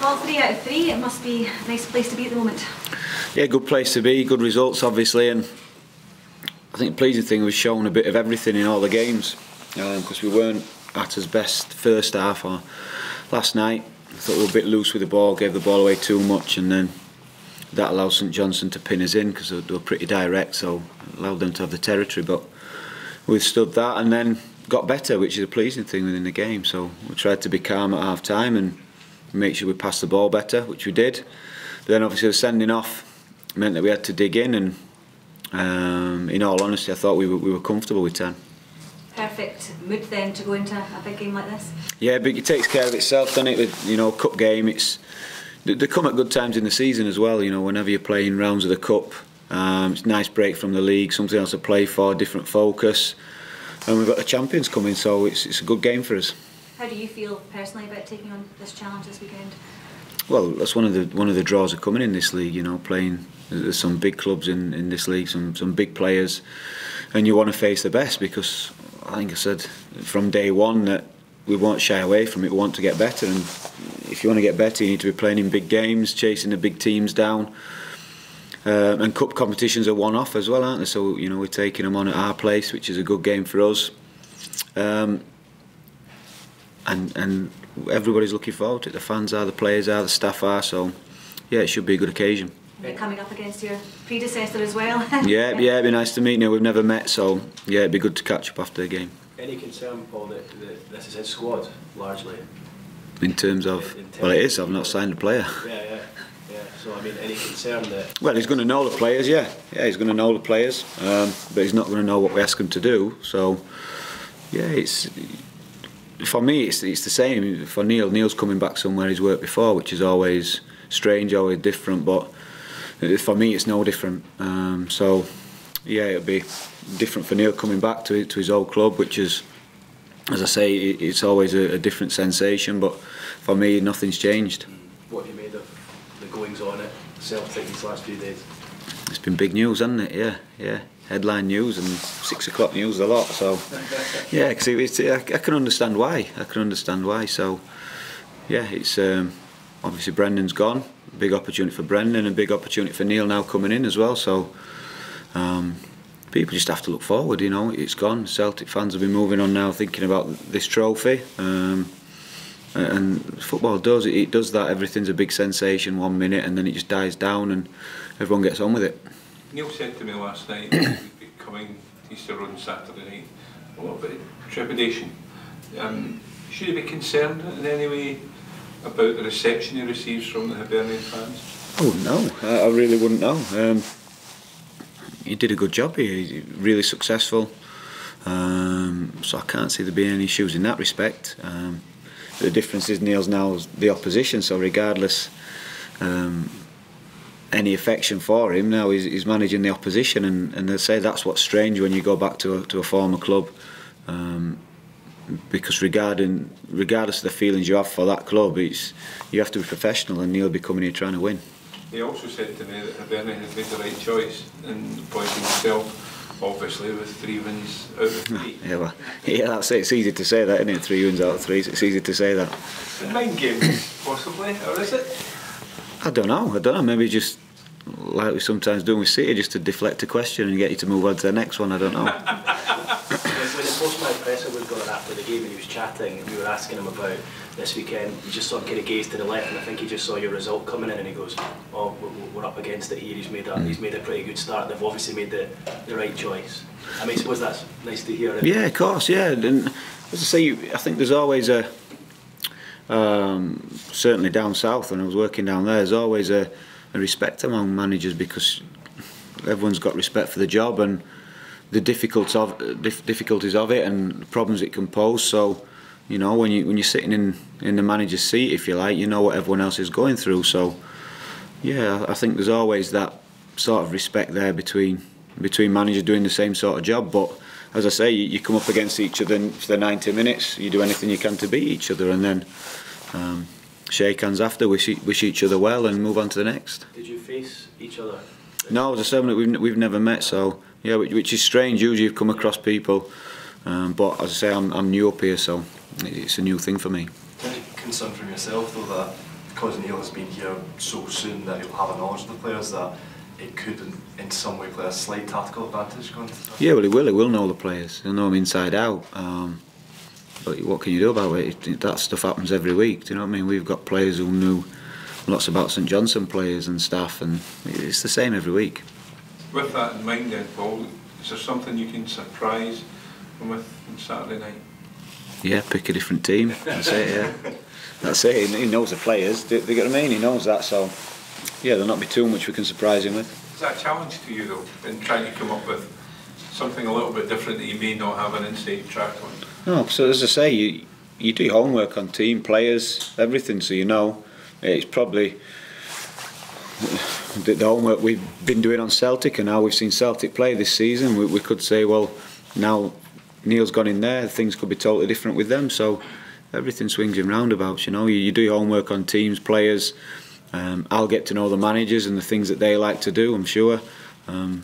Well, 3 out of 3, it must be a nice place to be at the moment. Yeah, good place to be, good results obviously, and I think the pleasing thing was showing a bit of everything in all the games, because we weren't at our best first half or last night. I thought we were a bit loose with the ball, gave the ball away too much, and then that allowed St Johnstone to pin us in because they were pretty direct, so it allowed them to have the territory, but we withstood that and then got better, which is a pleasing thing within the game. So we tried to be calm at half time and make sure we passed the ball better, which we did. But then obviously the sending off meant that we had to dig in, and in all honesty I thought we were comfortable with 10. Perfect mood then to go into a big game like this? Yeah, but it takes care of itself, doesn't it? With, you know, cup game, they come at good times in the season as well. You know, whenever you're playing rounds of the cup, it's a nice break from the league, something else to play for, different focus, and we've got the champions coming, so it's a good game for us. How do you feel personally about taking on this challenge this weekend? Well, that's one of the draws of coming in this league. You know, playing, there's some big clubs in this league, some big players, and you want to face the best, because I think I said from day one that we won't shy away from it. We want to get better, and if you want to get better, you need to be playing in big games, chasing the big teams down. And cup competitions are one-off as well, aren't they? So you know, we're taking them on at our place, which is a good game for us. And everybody's looking forward to it. The fans are, the players are, the staff are. So yeah, it should be a good occasion. You're coming up against your predecessor as well. yeah, it'd be nice to meet. You know, we've never met, so yeah, it'd be good to catch up after the game. Any concern, Paul, that this is his squad largely? In terms of, well, it is. I've not signed a player. Yeah. So I mean, any concern that? Well, he's going to know the players. Yeah, he's going to know the players, but he's not going to know what we ask him to do. So yeah, it's, for me, it's the same. For Neil's coming back somewhere he's worked before, which is always strange, always different. But for me, it's no different. So yeah, it'll be different for Neil coming back to his old club, which is, as I say, it's always a different sensation. But for me, nothing's changed. What have you made of the goings on at Celtic these last few days? It's been big news, hasn't it? Yeah. Headline news and 6 o'clock news a lot. So yeah, because I can understand why. So yeah, it's obviously Brendan's gone. Big opportunity for Brendan and big opportunity for Neil now coming in as well. So people just have to look forward. You know, it's gone. Celtic fans have been moving on now, thinking about this trophy. And football does that. Everything's a big sensation 1 minute, and then it just dies down, and everyone gets on with it. Neil said to me last night that he'd be coming to Easter on Saturday night. A little bit of trepidation. Should he be concerned in any way about the reception he receives from the Hibernian fans? Oh no, I really wouldn't know. He did a good job here. He's really successful. So I can't see there being any issues in that respect. The difference is Neil's now the opposition, so regardless any affection for him, now he's managing the opposition, and they say that's what's strange when you go back to a former club, because regardless of the feelings you have for that club, you have to be professional, and Neil will be coming here trying to win. He also said to me that Hibernian had made the right choice in appointing himself, obviously with 3 wins out of 3. yeah, that's it. It's easy to say that, isn't it? 3 wins out of 3. It's easy to say that. A mind game, possibly, or is it? I don't know. Maybe just like we sometimes do with City, just to deflect a question and get you to move on to the next one. I don't know. When the post-match presser was going after the game and he was chatting, and we were asking him about this weekend, he just sort of kind of gazed to the left, and I think he just saw your result coming in, and he goes, "Oh, we're up against it here. He's made a pretty good start. They've obviously made the right choice." I mean, I suppose that's nice to hear. Yeah, of course. Yeah, and as I say, I think there's always a certainly down south when I was working down there, there's always a respect among managers, because everyone's got respect for the job and the difficulties of it and the problems it can pose. So, you know, when you're sitting in the manager's seat, if you like, you know what everyone else is going through. So, yeah, I think there's always that sort of respect there between managers doing the same sort of job. But as I say, you come up against each other for the 90 minutes. You do anything you can to beat each other, and then shake hands after, wish each other well, and move on to the next. Did you face each other? No, as I said, we've never met. So yeah, which is strange. Usually you've come across people, but as I say, I'm new up here, so it's a new thing for me. Any concern from yourself though that because Neil has been here so soon that he'll have a knowledge of the players that it could in some way play a slight tactical advantage going to that? Yeah, well, he will know the players. He'll know them inside out. But what can you do about it? That stuff happens every week. Do you know what I mean? We've got players who knew lots about St Johnstone players and staff, and it's the same every week. With that in mind then, Paul, is there something you can surprise them with on Saturday night? Yeah, pick a different team. That's it, yeah. That's it. He knows the players. Do you get what I mean? He knows that, so yeah, there'll not be too much we can surprise him with. Is that a challenge to you though, in trying to come up with something a little bit different that you may not have an inside track on? No, so as I say, you do your homework on team, players, everything, so you know. It's probably the homework we've been doing on Celtic, and now we've seen Celtic play this season. We could say, well, now Neil's gone in there, things could be totally different with them, so everything swings in roundabouts, you know. You do your homework on teams, players. I'll get to know the managers and the things that they like to do, I'm sure. And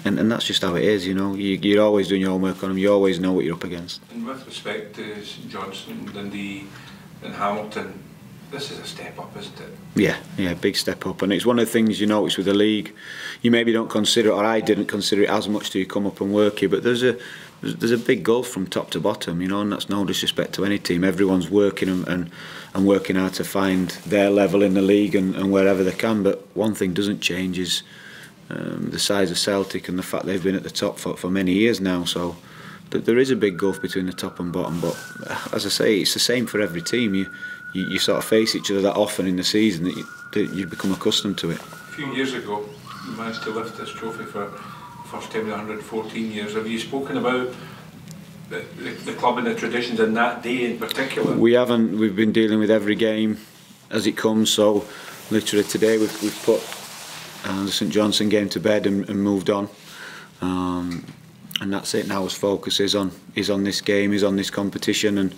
that's just how it is, you know. You're always doing your homework on them, you always know what you're up against. And with respect to St Johnstone, Dundee and Hamilton, this is a step up, isn't it? Yeah, big step up. And it's one of the things you notice with the league. You maybe don't consider it, or I didn't consider it as much till you come up and work here, but there's a big gulf from top to bottom, you know, and that's no disrespect to any team. Everyone's working and working hard to find their level in the league and wherever they can, but one thing doesn't change is the size of Celtic and the fact they've been at the top for many years now, so there is a big gulf between the top and bottom, but as I say, it's the same for every team. You sort of face each other that often in the season that you become accustomed to it. A few years ago, you managed to lift this trophy for the first time in 114 years. Have you spoken about the club and the traditions in that day in particular? We haven't. We've been dealing with every game as it comes, so literally today we've put the St Johnstone game to bed and moved on. And that's it now. His focus is on this game, is on this competition, and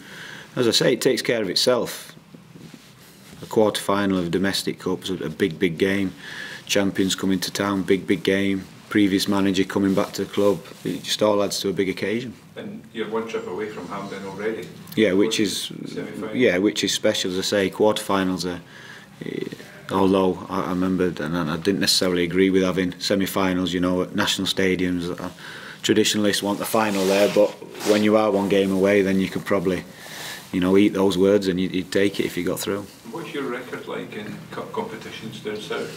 as I say, it takes care of itself. A quarter-final of a domestic cup is a big game. Champions coming to town, big game. Previous manager coming back to the club. It just all adds to a big occasion. And you're one trip away from Hampden already. Yeah, which is special. As I say, quarter-finals are. Although I remember, and I didn't necessarily agree with having semi-finals, you know, at national stadiums. Traditionalists want the final there, but when you are one game away, then you could probably, you know, eat those words and you'd take it if you got through. What's your record like in cup competitions down south?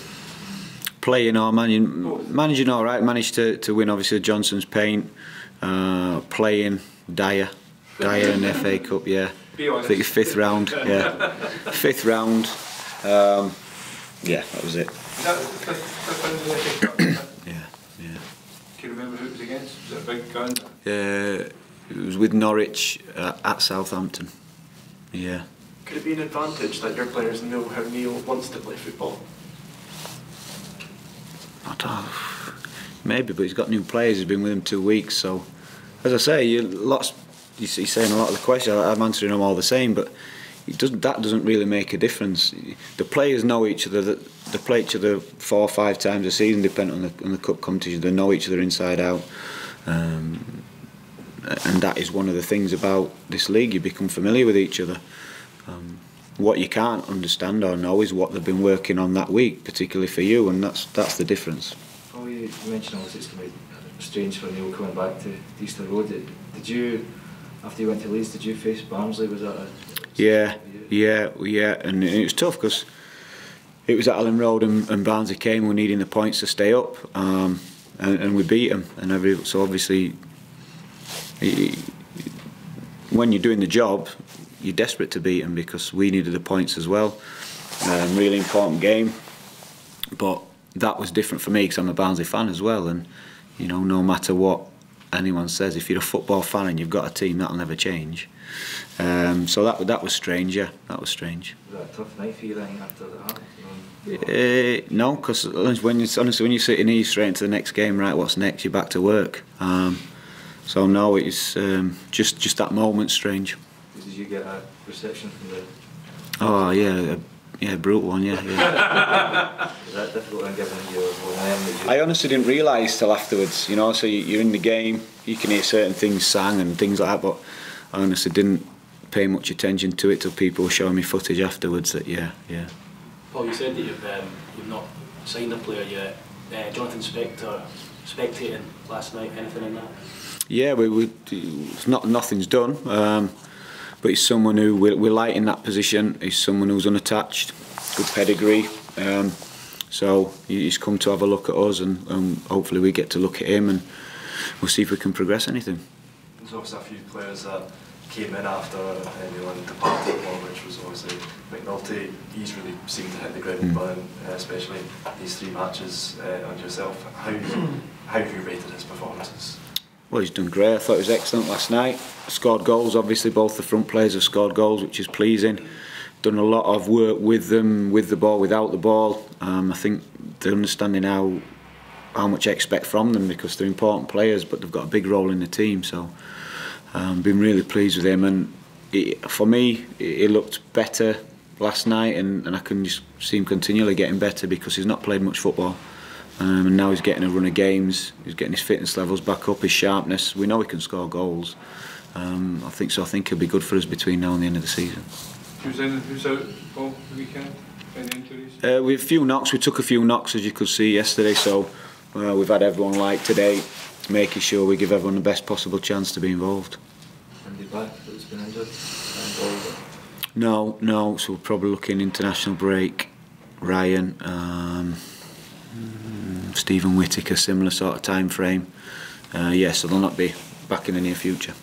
Playing or managing all right. Managed to win obviously Johnson's Paint. Playing Dyer in the FA Cup. Yeah, I think fifth round. Yeah, fifth round. Yeah, that was it. Is that the fifth round of the FA Cup? Yeah. Can you remember who it was against? Was it a big gun? It was with Norwich at Southampton. Yeah. Could it be an advantage that your players know how Neil wants to play football? I don't know. Maybe, but he's got new players. He's been with them 2 weeks, so as I say, he's saying a lot of the questions. I'm answering them all the same, but that doesn't really make a difference. The players know each other. They play each other 4 or 5 times a season, depending on the cup competition. They know each other inside out, and that is one of the things about this league. You become familiar with each other. What you can't understand or know is what they've been working on that week, particularly for you, and that's the difference. Oh, you mentioned obviously it's going to be strange for Neil coming back to Easter Road. Did you, after you went to Leeds, did you face Barnsley? Was that Yeah, and it was tough because it was at Allen Road and Barnsley came. We were needing the points to stay up, and we beat them. So obviously, when you're doing the job, you're desperate to beat them because we needed the points as well. Really important game, but that was different for me because I'm a Barnsley fan as well, and you know, no matter what anyone says, if you're a football fan and you've got a team, that'll never change. So that was strange. Yeah, that was strange. Was that a tough night for you then after that? No, because when you sit in here straight into the next game, right? What's next? You're back to work. So no, it's just that moment strange. Did you get a reception from the? Oh yeah, brutal one. Yeah. Was that difficult when given your I honestly didn't realise till afterwards. You know, so you're in the game, you can hear certain things sang and things like that, but I honestly didn't pay much attention to it till people were showing me footage afterwards that yeah. Paul, you said that you've not signed a player yet. Jonathan Spector spectating last night, anything in that? Yeah, nothing's done, but he's someone who we like in that position. He's someone who's unattached, good pedigree, so he's come to have a look at us, and hopefully we get to look at him, and we'll see if we can progress anything. There's obviously a few players that came in after anyone departed, which was obviously McNulty. He's really seemed to hit the ground running, especially these 3 matches under yourself. How have you rated his performances? Well, he's done great. I thought he was excellent last night. Scored goals, obviously both the front players have scored goals, which is pleasing. Done a lot of work with them, with the ball, without the ball. I think they're understanding how much I expect from them, because they're important players, but they've got a big role in the team. So been really pleased with him, and for me he looked better last night, and I can just see him continually getting better because he's not played much football. And now he's getting a run of games, he's getting his fitness levels back up, his sharpness. We know he can score goals. I think he'll be good for us between now and the end of the season. Who's out all the weekend? Any injuries? We have a few knocks. We took a few knocks, as you could see yesterday, so we've had everyone like today, making sure we give everyone the best possible chance to be involved. Andy Black, who's been injured? No, so we're probably looking international break. Ryan, Stephen Whittaker, similar sort of time frame. So they'll not be back in the near future.